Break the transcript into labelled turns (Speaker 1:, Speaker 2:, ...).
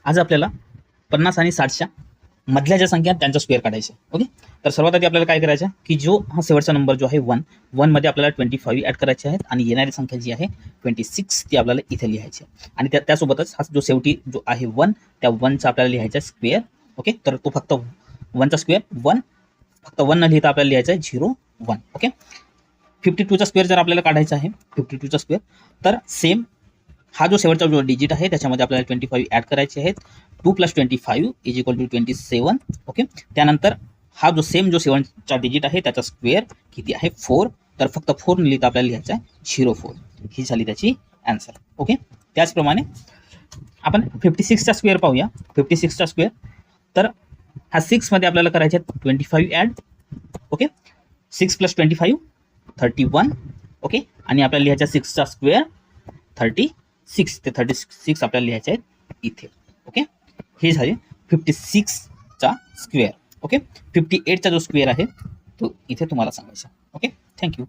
Speaker 1: आज आपल्याला 50 आणि 60च्या मधल्या ज्या संख्या त्यांचा स्क्वेअर काढायचा. ओके, तर सर्वात आधी आपल्याला काय करायचं की जो हा शेवटचा नंबर जो आहे 1 मध्ये आपल्याला 25 ऍड करायचे आहेत आणि येणारी संख्या जी आहे 26 ती आपल्याला इथे लिहायची आहे. आणि त्यासोबतच हा जो शेवटी जो आहे 1 त्या 1चा आपल्याला लिहायचा स्क्वेअर. ओके, तर तो फक्त 1चा स्क्वेअर 1, फक्त 1 न लिहिता आपल्याला लिहायचा आहे 0 1. ओके, 52चा स्क्वेअर जर आपल्याला काढायचा आहे 52चा स्क्वेअर, तर सेम हा जो शेवटचा जो डिजिट आहे त्याच्यामध्ये आपल्याला 25 ऍड करायचे आहेत. 2 + 25 = 27. ओके, त्यानंतर हा जो सेम जो शेवटचा डिजिट आहे त्याचा स्क्वेअर किती आहे 4, तर फक्त 4 न लिहिता आपल्याला लिहायचं आहे 04. ही झाली त्याची आन्सर. ओके, त्याचप्रमाणे आपण 56चा स्क्वेअर पाहूया. 56चा स्क्वेअर, तर हा 6 मध्ये आपल्याला करायचे आहेत 25 ऍड. ओके, 6 + 25 31. ओके, आणि आपल्याला लिहायचा 6चा स्क्वेअर 36. ते 36 आपल्याला लिहायचे आहेत इथे. ओके, हे झाले 56चा स्क्वेअर. ओके, 58चा जो स्क्वेअर आहे तो इथे तुम्हाला सांगायचा. Okay, thank you.